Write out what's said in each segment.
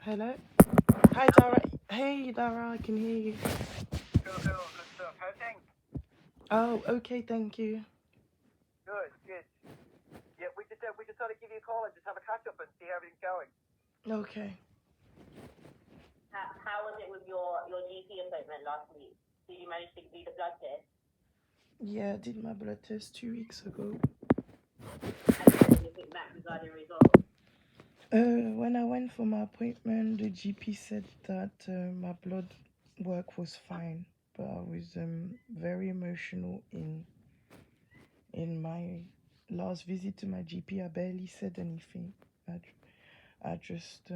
Hello? Hi, Dara. Hey, Dara, I can hear you. Cool, cool, good stuff. How's things? Oh, okay, thank you. Good, good. Yeah, we just thought I'd give you a call and just have a catch up and see how everything's going. Okay. How was it with your GP appointment last week? Did you manage to do the blood test? Yeah, I did my blood test 2 weeks ago. Have you heard anything back regarding results? When I went for my appointment, the GP said that my blood work was fine, but I was very emotional in my last visit to my GP. I barely said anything. I just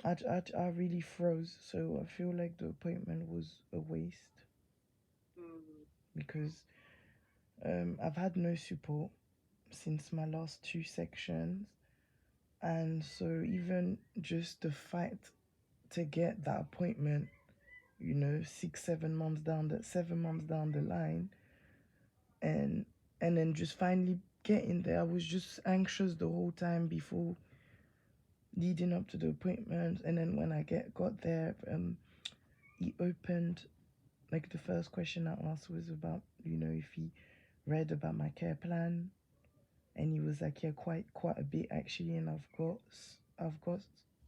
I really froze. So I feel like the appointment was a waste because I've had no support since my last two sections, and so even just the fight to get that appointment, 7 months down the line, and then just finally getting there, I was just anxious the whole time before leading up to the appointment. And then when I got there, he opened, like, the first question I asked was about, if he read about my care plan, and he was like, yeah, quite a bit actually, and I've got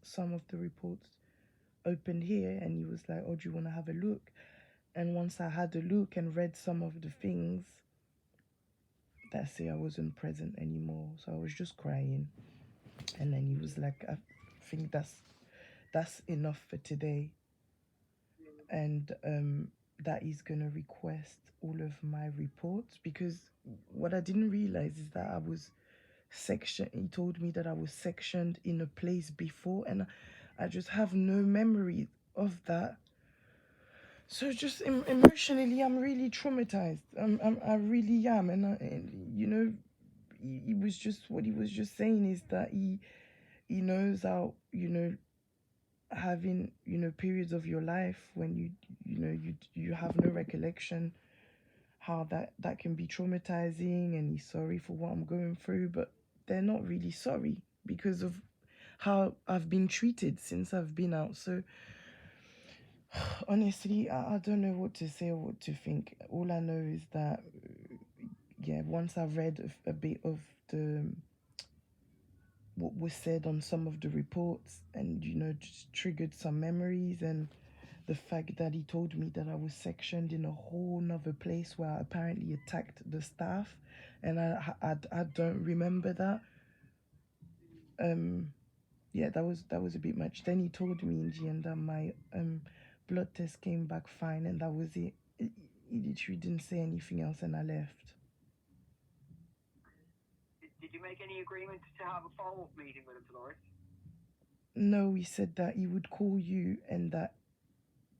some of the reports opened here. And he was like, oh, do you want to have a look? And once I had a look and read some of the things, that's it, I wasn't present anymore. So I was just crying. And then he was like, I think that's enough for today. And that he's gonna request all of my reports, because what I didn't realize is that I was section he told me that I was sectioned in a place before, and I just have no memory of that. So just emotionally, I'm really traumatized. I really am. And he was just, what he was just saying is that he knows how, having, periods of your life when you have no recollection, how that can be traumatizing, and he's sorry for what I'm going through, but they're not really sorry because of how I've been treated since I've been out. So honestly, I don't know what to say or what to think. All I know is that, yeah, once I've read a bit of the what was said on some of the reports, and just triggered some memories, and the fact that he told me that I was sectioned in a whole nother place where I apparently attacked the staff, and I don't remember that. Um, yeah, that was a bit much. Then he told me in the end that my blood test came back fine, and that was it. He literally didn't say anything else, and I left. Did you make any agreement to have a follow up meeting with him, Dolores? No, he said that he would call you, and that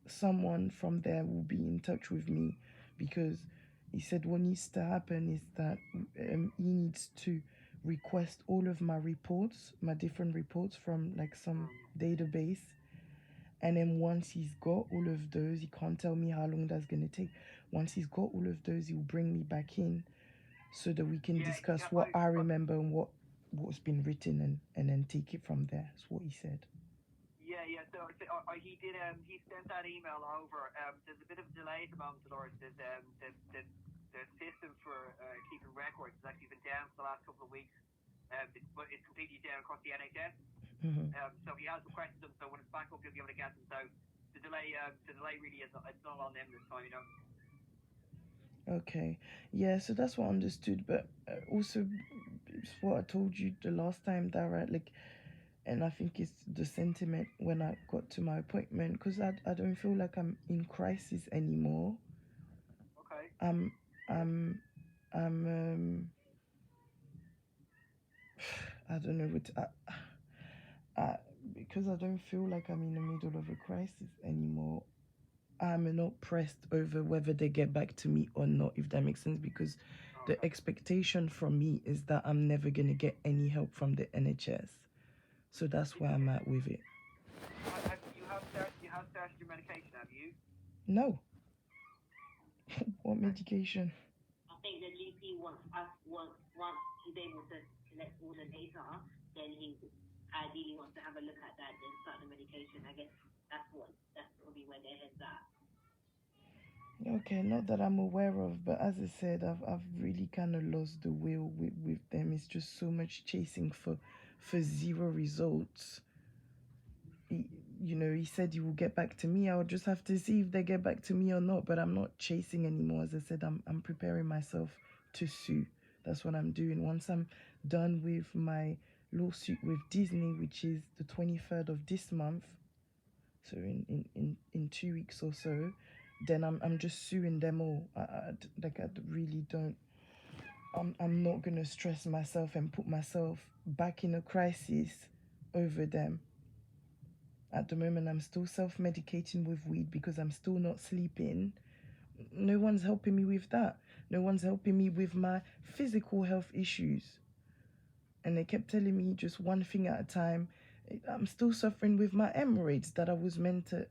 someone from there will be in touch with me, because he said what needs to happen is that he needs to request all of my reports, my different reports from like some database. And then once he's got all of those, he can't tell me how long that's going to take. Once he's got all of those, he'll bring me back in so that we can discuss what I remember and what's been written, and then take it from there. That's what he said. Yeah, yeah. So he did. He sent that email over. There's a bit of a delay at the moment, Dolores. There's the system for keeping records has actually been down for the last couple of weeks. But it's completely down across the NHS. So he has requested them. So when it's back up, he'll be able to get them. So the delay really is, it's not on them this time. Okay. Yeah, so that's what I understood. But also, it's what I told you the last time, that, right? Like, and I think it's the sentiment when I got to my appointment, because I don't feel like I'm in crisis anymore. Okay. I'm, I'm, I'm, I don't know what, because I don't feel like I'm in the middle of a crisis anymore. I'm not pressed over whether they get back to me or not, if that makes sense, because the expectation from me is that I'm never going to get any help from the NHS. So that's where I'm at with it. You have started your medication, have you? No. What medication? I think the GP once he's able to collect all the data, then he ideally wants to have a look at that and start the medication. I guess that's probably where their head's at. Okay, not that I'm aware of, but as I said, I've really kind of lost the will with them. It's just so much chasing for zero results. He said he will get back to me. I'll just have to see if they get back to me or not. But I'm not chasing anymore. As I said, I'm preparing myself to sue. That's what I'm doing. Once I'm done with my lawsuit with Disney, which is the 23rd of this month, so in 2 weeks or so, then I'm just suing them all. I really don't. I'm not gonna stress myself and put myself back in a crisis over them. At the moment, I'm still self-medicating with weed because I'm still not sleeping. No one's helping me with that. No one's helping me with my physical health issues. And they kept telling me just one thing at a time. I'm still suffering with my hemorrhoids that I was meant to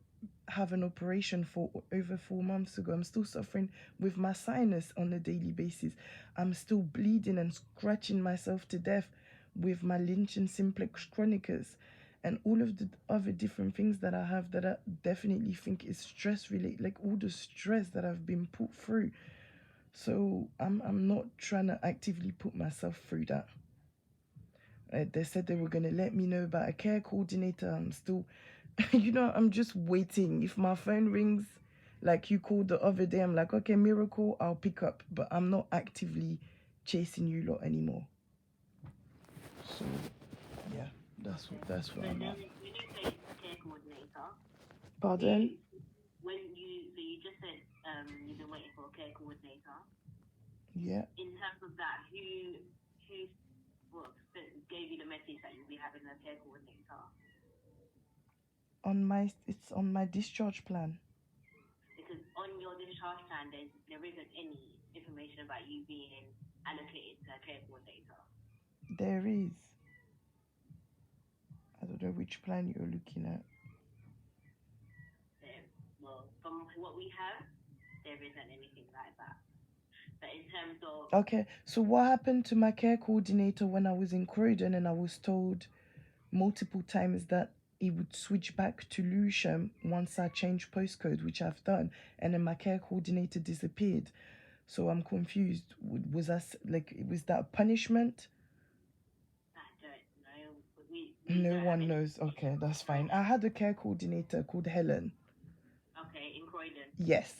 have an operation for over 4 months ago. I'm still suffering with my sinus on a daily basis. I'm still bleeding and scratching myself to death with my Lynch and Simplex Chronicus and all of the other different things that I have that I definitely think is stress related, like all the stress that I've been put through. So I'm not trying to actively put myself through that. They said they were going to let me know about a care coordinator. I'm still, I'm just waiting. If my phone rings, like you called the other day, I'm like, okay, miracle, I'll pick up. But I'm not actively chasing you lot anymore. So, yeah, that's what I'm at. When you say care coordinator, Pardon? you just said you've been waiting for a care coordinator. Yeah. In terms of that, who gave you the message that you'll be having a care coordinator? It's on my discharge plan. Because on your discharge plan, there isn't any information about you being allocated to a care coordinator. There is. I don't know which plan you're looking at. Well, from what we have, there isn't anything like that. But in terms of... Okay, so what happened to my care coordinator when I was in Croydon and I was told multiple times that he would switch back to Lewisham once I changed postcode, which I've done, and then my care coordinator disappeared. So I'm confused. Was that a punishment? I don't know. No one knows. Okay, that's fine. I had a care coordinator called Helen. Okay, in Croydon. Yes.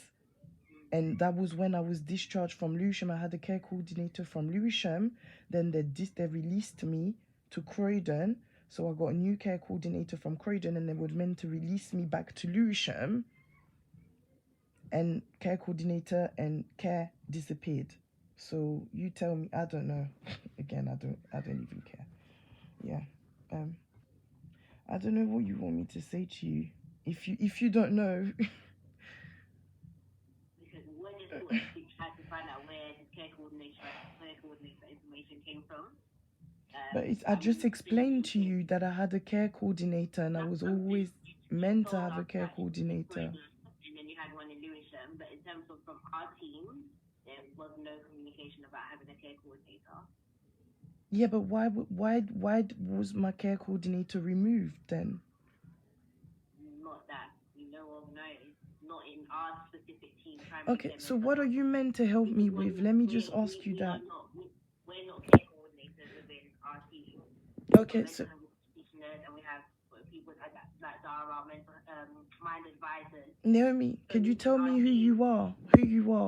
And that was when I was discharged from Lewisham. I had a care coordinator from Lewisham. Then they released me to Croydon. So I got a new care coordinator from Croydon, and they were meant to release me back to Lewisham. And care coordinator and care disappeared. So you tell me. I don't know. Again, I don't even care. Yeah. I don't know what you want me to say to you. If you don't know. Because we're just sort of trying to find out where the care coordinator information came from. But I just explained to you that I had a care coordinator and I was always meant to have a care coordinator. And then you had one in Lewisham, but in terms of from our team, there was no communication about having a care coordinator. Yeah, but why was my care coordinator removed then? Not that we know of, no. Not in our specific team. Okay, so what are you meant to help me with? Let me just ask you that. We're not care coordinators within our team. Okay, so... And we have people like Dara, mind advisors. Naomi, could you tell me who you are?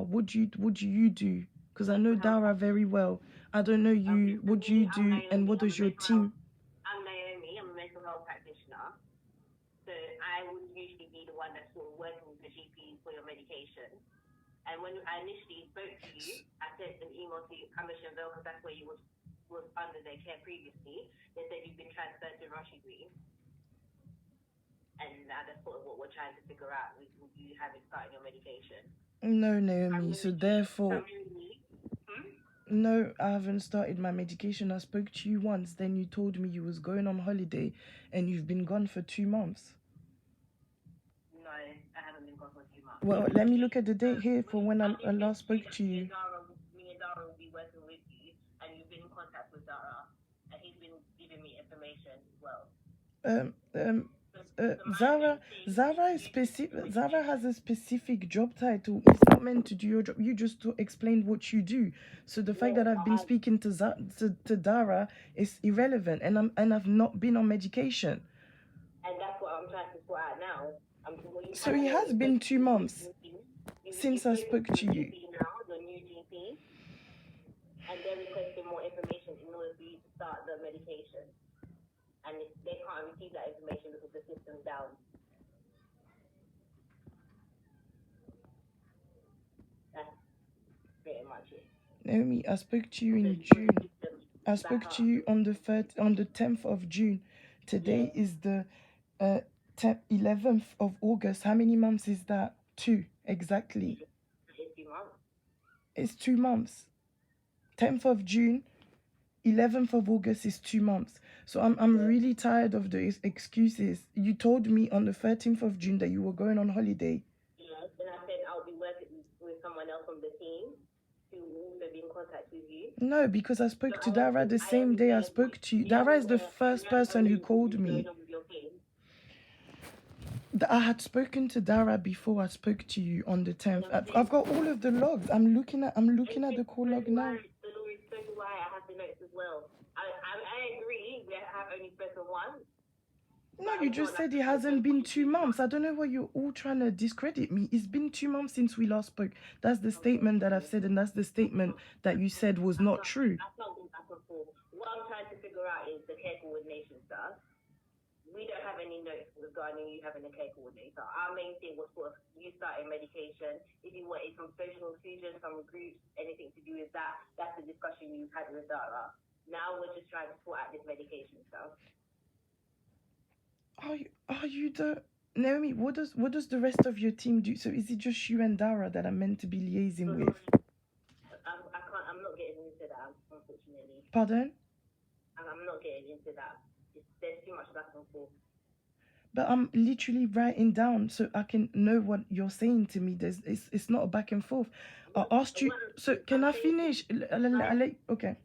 What do you do? Because I know Dara very well. I don't know you. What do you do, and what does your team? I'm Naomi. I'm a mental health practitioner. So I would usually be the one that's sort of working with the GP for your medication. And when I initially spoke to you, I sent an email to Amersham-Vale because that's where you was under their care previously. They said you've been transferred to Rushy Green. And that's sort of what we're trying to figure out. You haven't started your medication. No, Naomi. So therefore... No, I haven't started my medication. I spoke to you once. Then you told me you was going on holiday and you've been gone for 2 months. No, I haven't been gone for 2 months. Well, let me look at the date here for when I last spoke to you. Me and Dara will be working with you, and you've been in contact with Dara, and he's been giving give me information as well. Um, um, So my Zara, main thing Zara is is specific. Zara has a specific job title. It's not meant to do your job. You just explained what you do. So the fact that I've been speaking to Dara is irrelevant, and I've not been on medication. And that's what I'm trying to sort out now. So it has been 2 months since I spoke to you. Now, the new GP, and they're requesting more information in order for you to start the medication. And they can't receive that information because the system's down. That's pretty much it. Naomi, I spoke to you in June. I spoke to you on the 10th of June. Today is the 11th of August. How many months is that? 2 exactly. It's 2 months. It's 2 months. 10th of June, 11th of August is 2 months. So I'm really tired of the excuses. You told me on the 13th of June that you were going on holiday. Yes, and I said I'll be working with someone else from the team who will also be in contact with you. No, because I spoke to Dara the same day I spoke to you. Dara is the first person who called me. I had spoken to Dara before I spoke to you on the 10th. I've got all of the logs. I'm looking at the call log now. So do I. I have the notes as well. I agree. We have only spoken once. No, you just said it hasn't been 2 months. I don't know why you're all trying to discredit me. It's been 2 months since we last spoke. That's the statement that I've said, and that's the statement that you said was not true. That's not good back and forth. What I'm trying to figure out is the care coordination stuff. We don't have any notes regarding you having a care coordinator. Our main thing was for you starting medication. If you wanted some social inclusion, some groups, anything to do with that, that's the discussion you've had with Dara. Now we're just trying to sort out this medication stuff. Are you the Naomi? What does the rest of your team do? So is it just you and Dara that I'm meant to be liaising with? I'm not getting into that, unfortunately. Pardon? I'm not getting into that. There's too much back and forth. But I'm literally writing down so I can know what you're saying to me. It's not a back and forth. I asked you. So can I finish? Okay.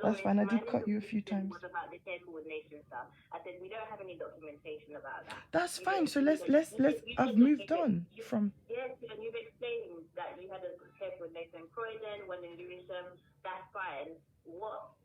That's fine. I did cut you a few times. What about the care coordination stuff? I said we don't have any documentation about that. That's fine. So let's. I've moved on from. Yes, and you've explained that you had a care coordinator in Croydon, one in Lewisham. That's fine. What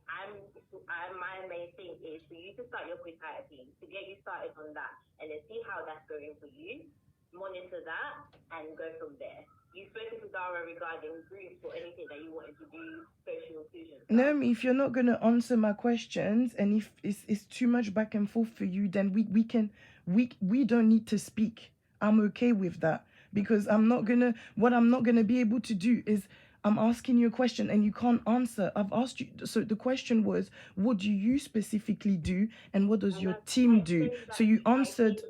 my main thing is for you to start your quick hire team, to get you started on that, and then see how that's going for you. Monitor that and go from there. You've spoken to Dara regarding groups or anything that you wanted to do, social inclusion. No, if you're not going to answer my questions, and if it's too much back and forth for you, then we don't need to speak. I'm okay with that, because what I'm not gonna be able to do is, I'm asking you a question and you can't answer. I've asked you. So the question was, what do you specifically do, and what does your team do? So you answered.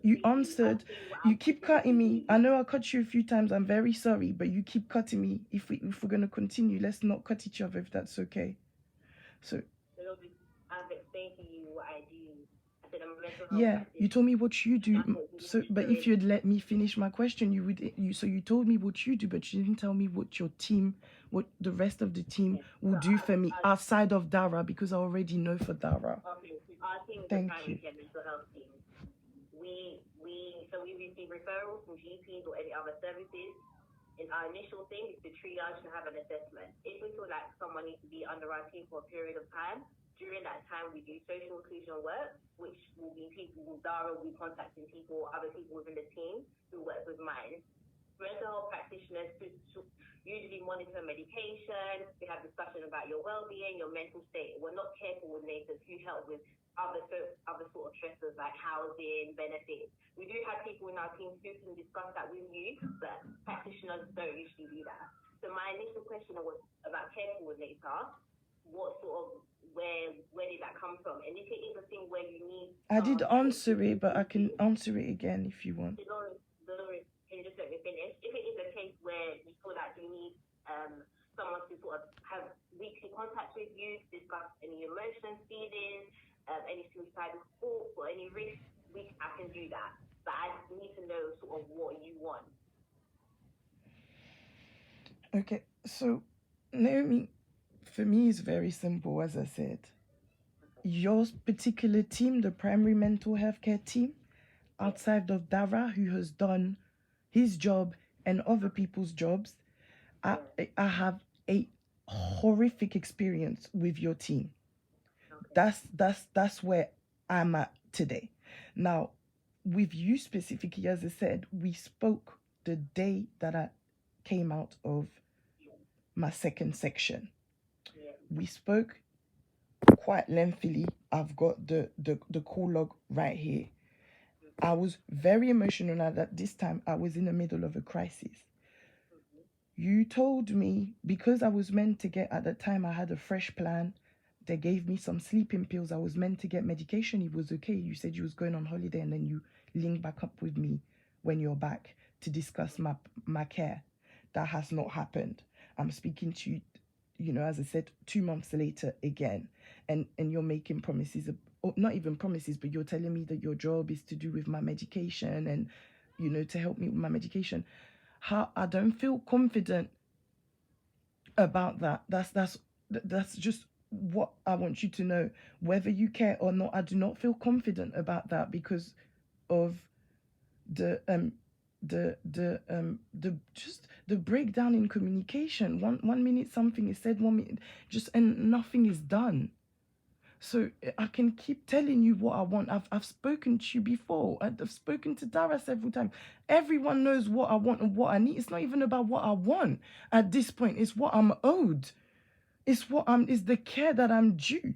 You keep cutting me. I know I cut you a few times. I'm very sorry, but you keep cutting me. If we're gonna continue, let's not cut each other, if that's okay. So. I've explained to you what I do. I said I'm a mental health Yeah, you told me what you do. So, but if you'd let me finish my question, So you told me what you do, but you didn't tell me what your team, what the rest of the team will do for me outside of Dara, because I already know for Dara. Okay, our team is Thank a primary you. care mental health team. We receive referrals from GPs or any other services. And our initial thing is to triage to have an assessment. If we feel like someone needs to be under our team for a period of time, during that time we do social inclusion work, which will be people, Dara will be contacting people, other people within the team who work with minds. Mental health practitioners who usually monitor medication, we have discussion about your well-being, your mental state. We're not care coordinators who help with other sort of stressors like housing, benefits. We do have people in our team who can discuss that with you, but practitioners don't usually do that. So my initial question was about care coordinator. What sort of, where did that come from? And if it is a thing where you need... I did answer it, but I can answer it again if you want. Dolores, can you just let me finish? If it is a case where you feel like you need someone to sort of have weekly contact with you, to discuss any emotions, feelings, any suicidal thoughts or any risks, I can do that. But I need to know sort of what you want. Okay, so Naomi, for me it's very simple, as I said. your particular team, the primary mental health care team, outside of Dara, who has done his job and other people's jobs, I have a horrific experience with your team. That's where I'm at today. Now, with you specifically, as I said, we spoke the day that I came out of my second section. We spoke quite lengthily. I've got the call log right here. I was very emotional at this time. I was in the middle of a crisis. You told me, because I was meant to get, at the time I had a fresh plan. They gave me some sleeping pills. I was meant to get medication. It was okay. You said you was going on holiday, and then you linked back up with me when you're back to discuss my care. That has not happened. I'm speaking to you, as I said, 2 months later again, and you're making promises, not even promises, but you're telling me that your job is to do with my medication and, to help me with my medication. How I don't feel confident about that. That's just what I want you to know. Whether you care or not, I do not feel confident about that because of the breakdown in communication. One minute something is said, 1 minute and nothing is done. So I can keep telling you what I want. I've spoken to you before. I've spoken to Dara several times. Everyone knows what I want and what I need. It's not even about what I want at this point. It's what I'm owed. It's the care that I'm due.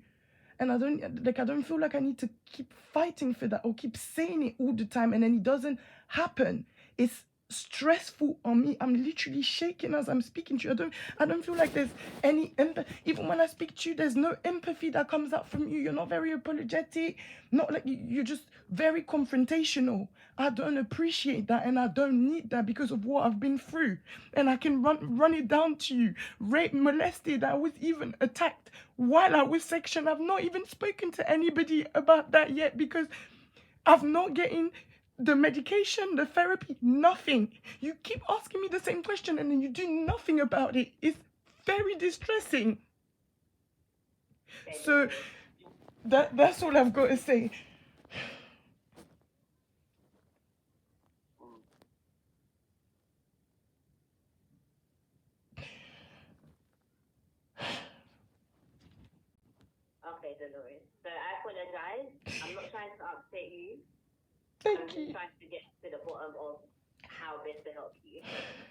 And I don't feel like I need to keep fighting for that or keep saying it all the time and then it doesn't happen. It's stressful on me. I'm literally shaking as I'm speaking to you. I don't feel like there's any empathy. Even when I speak to you, there's no empathy that comes out from you. You're not very apologetic. Not like you're just very confrontational. I don't appreciate that and I don't need that because of what I've been through. And I can run it down to you. Raped, molested. I was even attacked while I was sectioned. I've not even spoken to anybody about that yet because I've not getting the medication, the therapy, nothing. You keep asking me the same question and then you do nothing about it. It's very distressing. So that's all I've got to say. Okay, Dolores. So I apologize. I'm not trying to upset you. Thank I'm you. just trying to get to the bottom of how best to help you.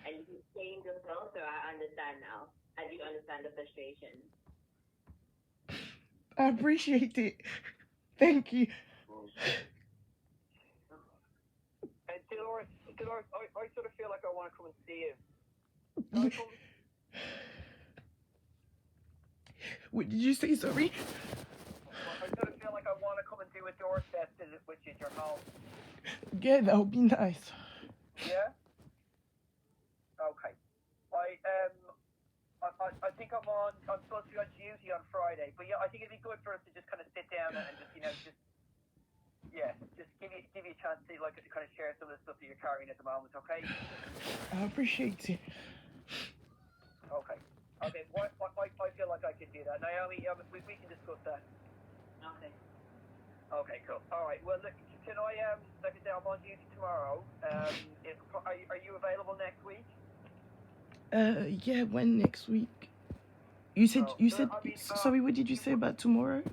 And you explained yourself, so I understand now. I do understand the frustration. I appreciate it. Thank you. Dolores, I sort of feel like I want to come and see you. What did you say, sorry? I sort of feel like I want to come and do a doorstep visit, which is your home. Yeah, that would be nice. Yeah? Okay. I think I'm supposed to be on duty on Friday, but yeah, I think it'd be good for us to just kind of sit down and just give you a chance to kind of share some of the stuff that you're carrying at the moment, okay? I appreciate it. Okay. Okay. I feel like I can do that. Naomi, we can discuss that. Okay. Okay, cool. All right. Well, look, can I, like I said, I'm on duty tomorrow. Are you available next week? Yeah, when next week? Sorry, what did you say about tomorrow?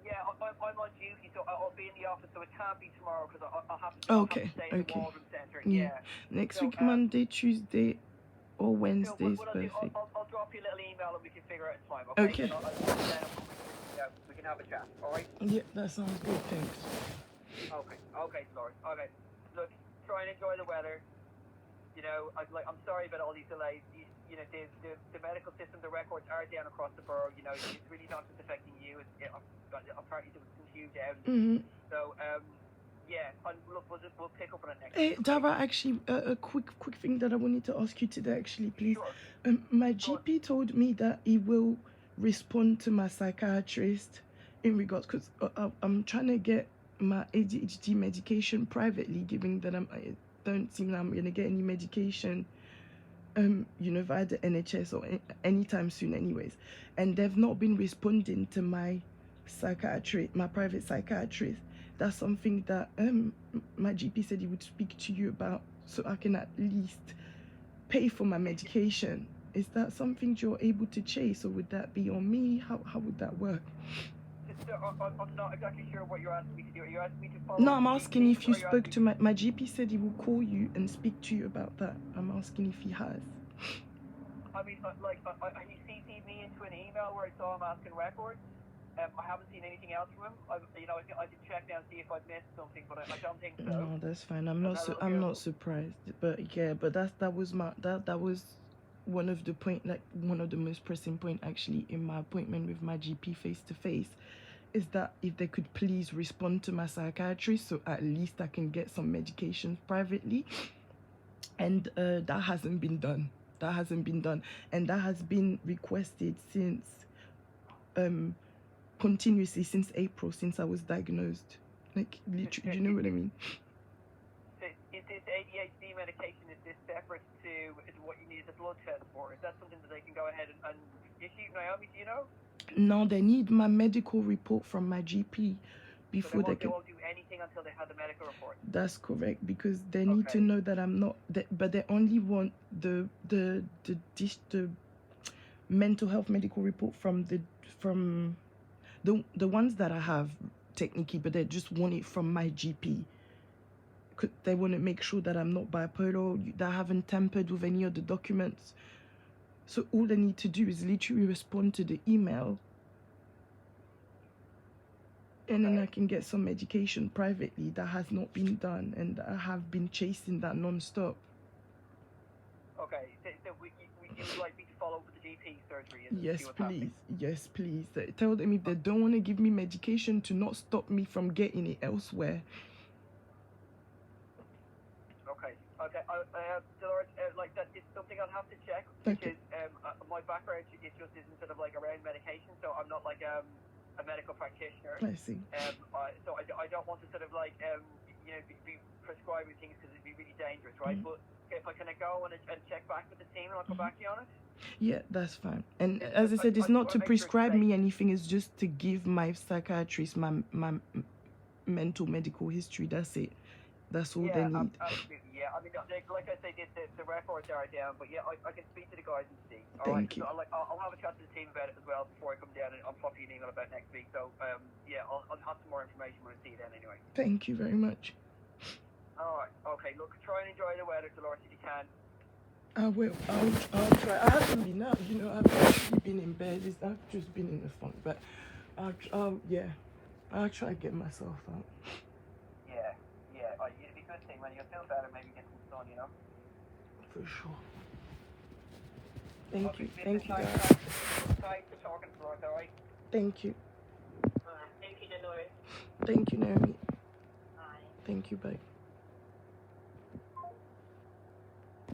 Yeah, I'm on duty, so I'll be in the office, so it can't be tomorrow because I'll have to stay in the Waldron Centre. Yeah. Next week, Monday, Tuesday, or Wednesday is perfect. I'll drop you a little email and we can figure out time, okay? Okay. We can have a chat, all right? Yeah, that sounds good, thanks. Okay, Lord. Okay. Look, try and enjoy the weather. I'm sorry about all these delays. The medical system, the records are down across the borough. It's really not just affecting you. Apparently there was some huge outages. Mm-hmm. So, yeah, look, we'll pick up on it next week. Hey, Dara, actually, a quick thing that I wanted to ask you today, actually, please. Sure. My GP told me that he will respond to my psychiatrist in regards, because I'm trying to get my ADHD medication privately, given that I don't seem like I'm going to get any medication via the NHS or anytime soon anyways, and they've not been responding to my psychiatrist, my private psychiatrist. That's something that my GP said he would speak to you about, so I can at least pay for my medication. Is that something you're able to chase, or would that be on me? How would that work? I'm not exactly sure what you're asking me to do. Are you asking me to follow No, up I'm with asking GPs, if you or are you spoke asking to my GP said he will call you and speak to you about that. I'm asking if he has. I mean, he CC'd me into an email where I saw him asking records. I haven't seen anything else from him. I can check now and see if I've missed something, but I don't think so. No, that's fine. I'm not I'm not surprised. But yeah, but that was one of the one of the most pressing point actually in my appointment with my GP face to face, is that if they could please respond to my psychiatrist, so at least I can get some medications privately. And that hasn't been done. That hasn't been done, and that has been requested since continuously since April, since I was diagnosed. Like, literally, you know what I mean? Is this ADHD medication, is this separate to what you need the blood test for? Is that something that they can go ahead and issue? Naomi, do you know? No, they need my medical report from my GP before So they they can. won't do anything until they have the medical report. That's correct, because they need to Okay. know that I'm not. But they only want the mental health medical report from the ones that I have technically, but they just want it from my GP. They want to make sure that I'm not bipolar, that I haven't tampered with any of the documents. So all they need to do is literally respond to the email, and then I can get some medication privately. That has not been done, and I have been chasing that non-stop. Okay, so you would like me to follow up with the GP surgery and Yes, see what's please. happening? Yes, please. Tell them if they don't want to give me medication to not stop me from getting it elsewhere. Okay. Dolores, like that is something I'll have to check, Okay. because my background it just isn't sort of like around medication, so I'm not like a medical practitioner. I see. So I don't want to sort of like be prescribing things, because it'd be really dangerous, right? But if I can go and check back with the team, and I'll come back to you on it. Yeah, that's fine. And as I said, it's not to prescribe me anything. It's just to give my psychiatrist my mental medical history. That's it. That's all they need. Absolutely. Yeah, I mean, like I say, the records are down, but yeah, I can speak to the guys and see. Thank you. So I'll have a chat to the team about it as well before I come down, and I'll pop you an email about next week. So yeah, I'll have some more information when I see you then anyway. Thank you very much. All right. Okay. Look, try and enjoy the weather, Dolores, if you can. I will. I'll try. I haven't been out. I've actually been in bed. I've just been in the funk, but I'll try to get myself out. Yeah. It'd be a good thing when you feel better, maybe get some sun, For sure. Thank you. Okay, Thank you, guys. Thanks for talking, Dolores. All right. Thank you. Thank you, Dolores. Thank you, Naomi. Bye. Thank you. Bye.